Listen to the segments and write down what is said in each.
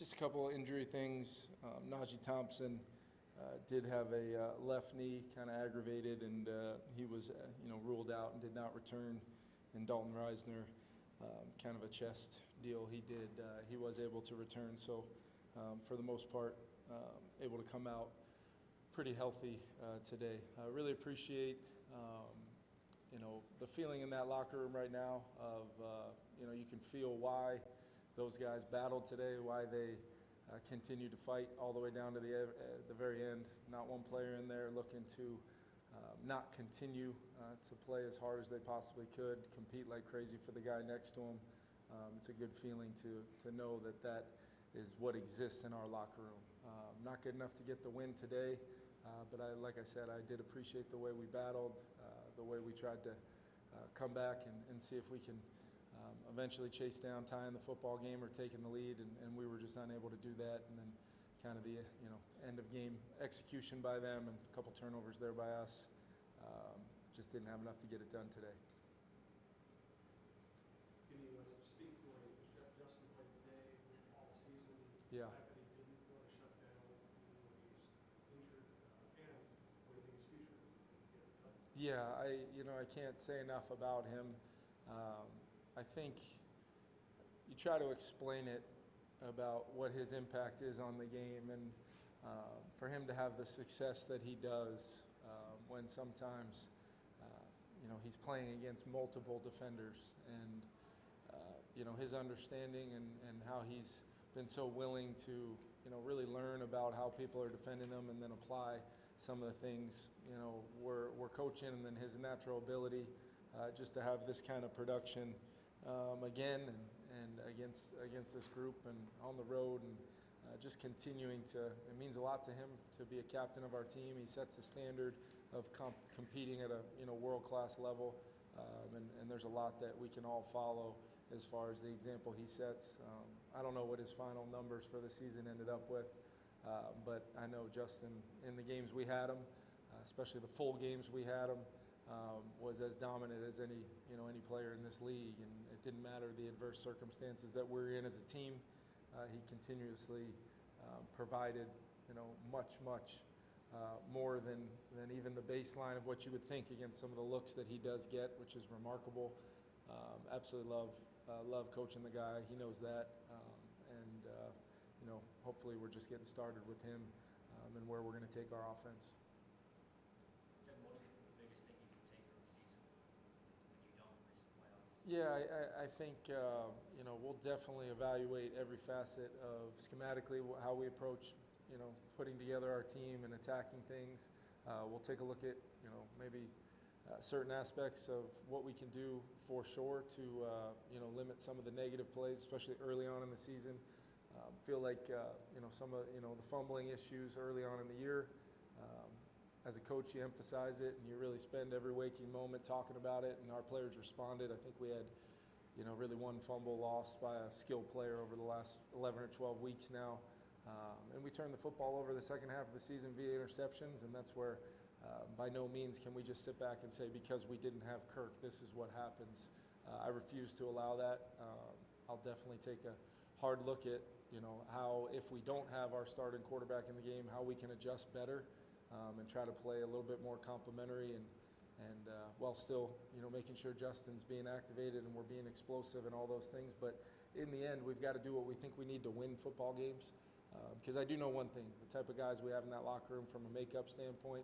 Just a couple of injury things. Najee Thompson did have a left knee kind of aggravated, and he was ruled out and did not return. And Dalton Reisner, kind of a chest deal. He was able to return. So for the most part, able to come out pretty healthy today. I really appreciate the feeling in that locker room right now of you can feel why those guys battled today, why they continue to fight all the way down to the very end. Not one player in there looking to not continue to play as hard as they possibly could, compete like crazy for the guy next to them. It's a good feeling to know that is what exists in our locker room. Not good enough to get the win today, but like I said, I did appreciate the way we battled, the way we tried to come back and see if we can eventually chase down tying the football game or taking the lead, and we were just unable to do that. And then kind of the end of game execution by them and a couple turnovers there by us. Just didn't have enough to get it done today. Can you speak for Justin played today all season? Yeah. The fact that he didn't want to shut down when he's injured, and what do you think his future is? Yeah, I can't say enough about him. I think you try to explain it about what his impact is on the game, and for him to have the success that he does when sometimes he's playing against multiple defenders, and his understanding and how he's been so willing to really learn about how people are defending them and then apply some of the things we're coaching, and then his natural ability just to have this kind of production again and against this group and on the road, and just continuing it means a lot to him to be a captain of our team. He sets the standard of competing at a world-class level, and there's a lot that we can all follow as far as the example he sets. I don't know what his final numbers for the season ended up with, but I know Justin, in the games we had him, especially the full games we had him, was as dominant as any player in this league, and it didn't matter the adverse circumstances that we're in as a team. He continuously provided much more than even the baseline of what you would think against some of the looks that he does get, which is remarkable. Absolutely love coaching the guy. He knows that, and hopefully we're just getting started with him and where we're going to take our offense. Yeah, I think we'll definitely evaluate every facet of schematically how we approach putting together our team and attacking things. We'll take a look at maybe certain aspects of what we can do for sure to limit some of the negative plays, especially early on in the season. Feel like some of the fumbling issues early on in the year. As a coach, you emphasize it and you really spend every waking moment talking about it, and our players responded. I think we had really one fumble lost by a skilled player over the last 11 or 12 weeks now. And we turned the football over the second half of the season via interceptions, and that's where by no means can we just sit back and say because we didn't have Kirk, this is what happens. I refuse to allow that. I'll definitely take a hard look at how, if we don't have our starting quarterback in the game, how we can adjust better and try to play a little bit more complementary and while still making sure Justin's being activated and we're being explosive and all those things. But in the end, we've got to do what we think we need to win football games. Because I do know one thing, the type of guys we have in that locker room from a makeup standpoint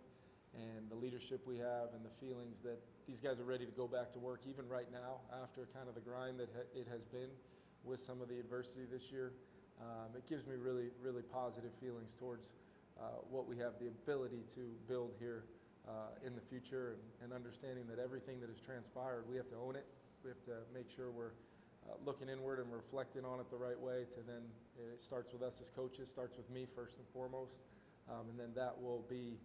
and the leadership we have and the feelings that these guys are ready to go back to work even right now after kind of the grind that it has been with some of the adversity this year. It gives me really, really positive feelings towards what we have the ability to build here in the future, and understanding that everything that has transpired, we have to own it. We have to make sure we're looking inward and reflecting on it the right way. To then, it starts with us as coaches, starts with me first and foremost, and then that will be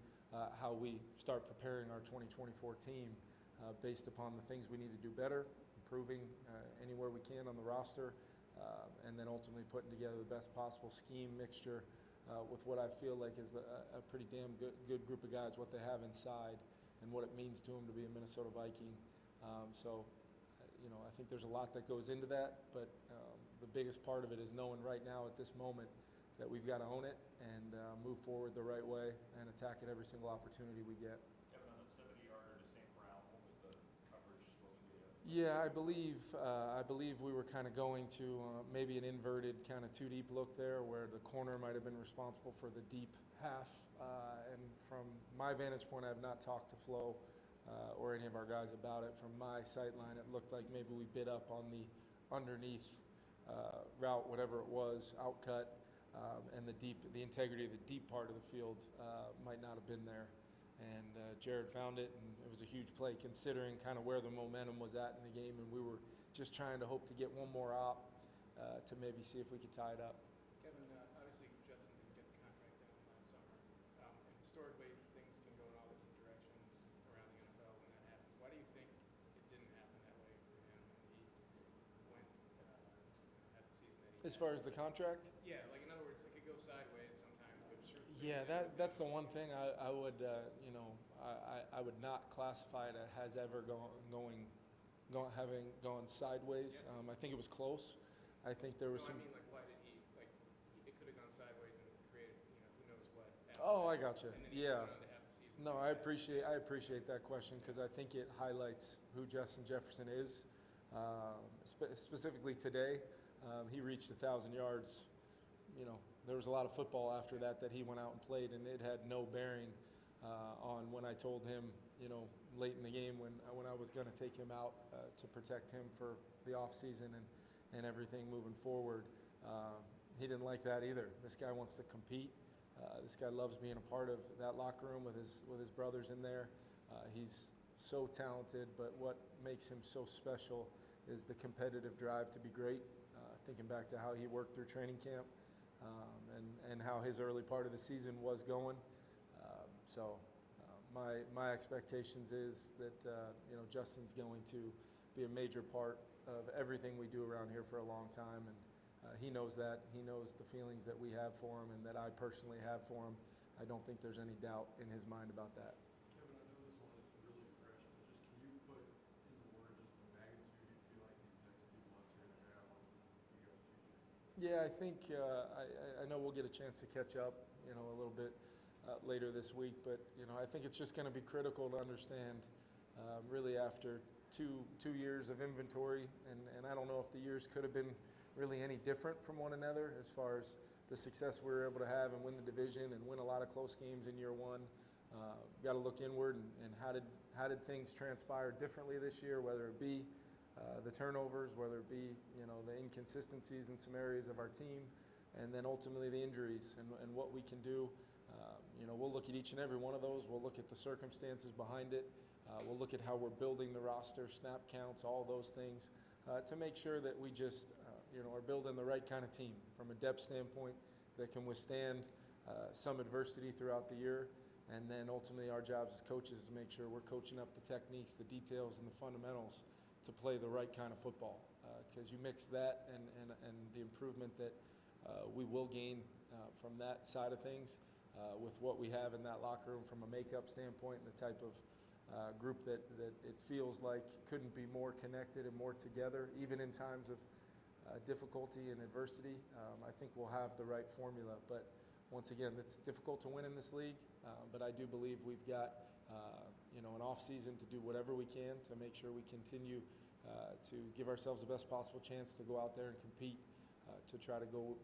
how we start preparing our 2024 team based upon the things we need to do better, improving anywhere we can on the roster, and then ultimately putting together the best possible scheme mixture with what I feel like is a pretty damn good group of guys, what they have inside and what it means to them to be a Minnesota Viking. So I think there's a lot that goes into that, but the biggest part of it is knowing right now at this moment that we've got to own it and move forward the right way and attack it every single opportunity we get. Kevin, on the 70-yarder to St. Brown, what was the coverage supposed to be? Yeah, I believe we were kind of going to maybe an inverted kind of two deep look there, where the corner might have been responsible for the deep half. And from my vantage point, I have not talked to Flo or any of our guys about it. From my sight line, it looked like maybe we bit up on the underneath route, whatever it was, outcut, and the integrity of the deep part of the field might not have been there. And Jared found it, and it was a huge play considering kind of where the momentum was at in the game, and we were just trying to hope to get one more op to maybe see if we could tie it up. Kevin, obviously Justin didn't get the contract done last summer. And historically, things can go in all different directions around the NFL when that happens. Why do you think it didn't happen that way for him when he went had the season that he As had? far as the contract? Yeah, like in other words, it could go sideways sometimes, but sure. Yeah, that's the one thing I would I would not classify it as ever having gone sideways. Yeah. I think it was close. I think there was No, some. I mean, like, why did it could have gone sideways and created, who knows what. Oh, I after gotcha. that. And then he Yeah. went on to have the season. No, that I he had. appreciate that question because I think it highlights who Justin Jefferson is. Specifically today, he reached 1,000 yards. There was a lot of football after that he went out and played, and it had no bearing on when I told him, late in the game when I was going to take him out to protect him for the off season and everything moving forward. He didn't like that either. This guy wants to compete. This guy loves being a part of that locker room with his brothers in there. He's so talented, but what makes him so special is the competitive drive to be great. Thinking back to how he worked through training camp and how his early part of the season was going. My expectations is that Justin's going to be a major part of everything we do around here for a long time, and he knows that. He knows the feelings that we have for him and that I personally have for him. I don't think there's any doubt in his mind about that. Kevin, I know this one is really fresh, but just can you put into word just the magnitude you feel like these next few months are going to have on you guys' future? Yeah, I think I know we'll get a chance to catch up, a little bit later this week. But I think it's just going to be critical to understand, really after two years of inventory, and I don't know if the years could have been really any different from one another as far as the success we were able to have and win the division and win a lot of close games in year one. Got to look inward and how did things transpire differently this year, whether it be the turnovers, whether it be the inconsistencies in some areas of our team, and then ultimately the injuries and what we can do. We'll look at each and every one of those. We'll look at the circumstances behind it. We'll look at how we're building the roster, snap counts, all those things, to make sure that we just are building the right kind of team from a depth standpoint that can withstand some adversity throughout the year. And then ultimately our jobs as coaches is to make sure we're coaching up the techniques, the details, and the fundamentals to play the right kind of football. Because you mix that and the improvement that we will gain from that side of things with what we have in that locker room from a makeup standpoint and the type of group that it feels like couldn't be more connected and more together, even in times of difficulty and adversity. I think we'll have the right formula. But once again, it's difficult to win in this league, but I do believe we've got an off season to do whatever we can to make sure we continue to give ourselves the best possible chance to go out there and compete to try to go,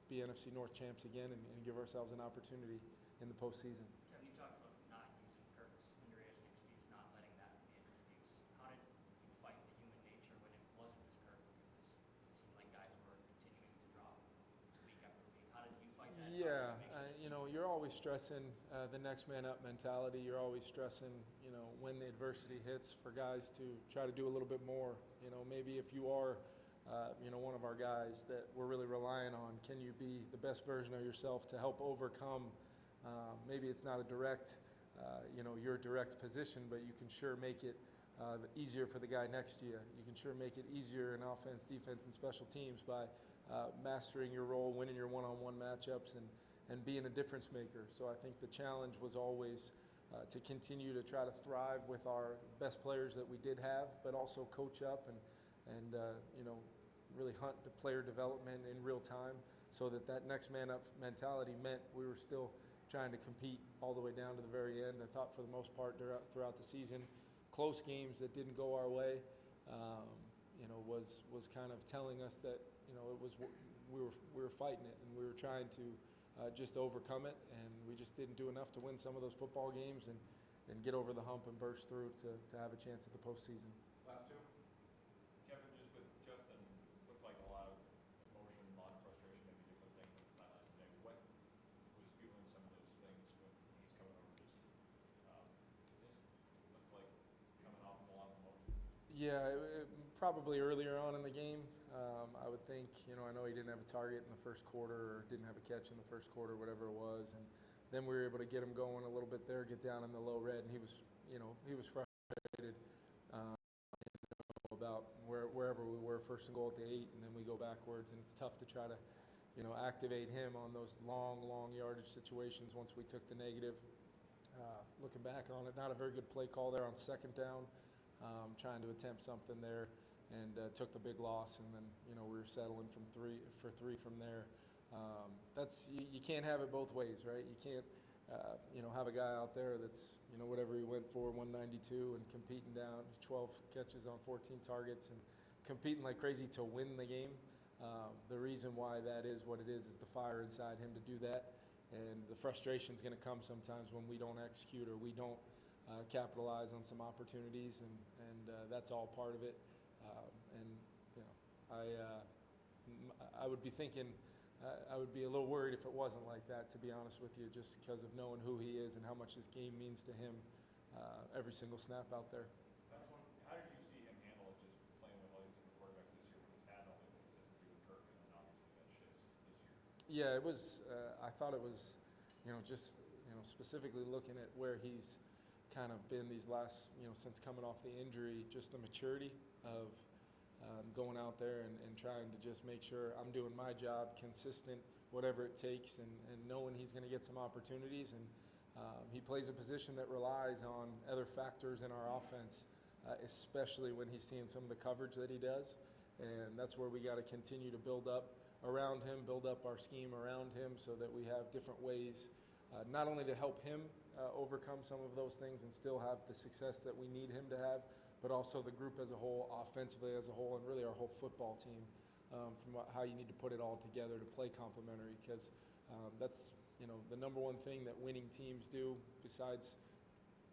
be NFC North champs again and give ourselves an opportunity in the postseason. Kevin, you talked about not using Kirk's injury as an excuse, not letting that be an excuse. How did you fight the human nature when it wasn't just Kirk? Because it seemed like guys were continuing to drop week after week. How did you fight that? Yeah, you're always stressing the next man up mentality. You're always stressing, when the adversity hits for guys to try to do a little bit more. Maybe if you are, one of our guys that we're really relying on, can you be the best version of yourself to help overcome? Maybe it's not a direct, your direct position, but you can sure make it easier for the guy next to you. You can sure make it easier in offense, defense, and special teams by mastering your role, winning your one-on-one matchups, and being a difference maker. So I think the challenge was always to continue to try to thrive with our best players that we did have, but also coach up and really hunt the player development in real time, so that next man up mentality meant we were still trying to compete all the way down to the very end. I thought for the most part throughout the season, close games that didn't go our way, was kind of telling us that it was we were fighting it and we were trying to just overcome it, and we just didn't do enough to win some of those football games and get over the hump and burst through to have a chance at the postseason. Last two. Kevin, just with Justin, looked like a lot of emotion, a lot of frustration, maybe different things on the sideline today. What was fueling some of those things when he's coming over? Just looked like coming off of a lot of emotion. Yeah, probably earlier on in the game. I would think, I know he didn't have a target in the first quarter or didn't have a catch in the first quarter, whatever it was, and then we were able to get him going a little bit there, get down in the low red, and he was frustrated about wherever we were, first and goal at the 8, and then we go backwards, and it's tough to try to, activate him on those long yardage situations once we took the negative. Looking back on it, not a very good play call there on second down, trying to attempt something there, and took the big loss, and then we were settling for three from there. You can't have it both ways, right? You can't have a guy out there that's whatever he went for, 192, and competing down 12 catches on 14 targets and competing like crazy to win the game. The reason why that is what it is the fire inside him to do that, and the frustration is going to come sometimes when we don't execute or we don't capitalize on some opportunities, and that's all part of it. I would be thinking, I would be a little worried if it wasn't like that, to be honest with you, just because of knowing who he is and how much this game means to him every single snap out there. Last one. How did you see him handle just playing with all these different quarterbacks this year when he's had all the consistency with Kirk and then obviously that shifts this year? Yeah, it was. I thought it was, just specifically looking at where he's kind of been these last, since coming off the injury, just the maturity of going out there and trying to just make sure I'm doing my job, consistent, whatever it takes, and knowing he's going to get some opportunities. And he plays a position that relies on other factors in our offense, especially when he's seeing some of the coverage that he does. And that's where we got to continue to build up around him, build up our scheme around him so that we have different ways, not only to help him overcome some of those things and still have the success that we need him to have, but also the group as a whole, offensively as a whole, and really our whole football team, from how you need to put it all together to play complementary, because that's the number one thing that winning teams do, besides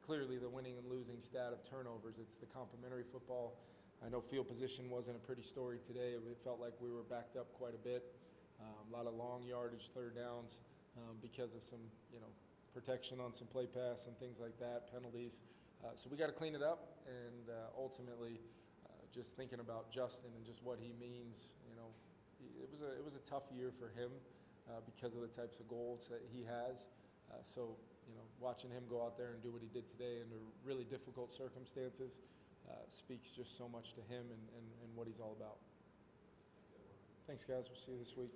clearly the winning and losing stat of turnovers. It's the complementary football. I know field position wasn't a pretty story today. It felt like we were backed up quite a bit. A lot of long yardage third downs because of some protection on some play pass and things like that, penalties. So we got to clean it up, and ultimately, just thinking about Justin and just what he means, it was a tough year for him because of the types of goals that he has. So watching him go out there and do what he did today under really difficult circumstances speaks just so much to him and what he's all about. Thanks, guys. We'll see you this week.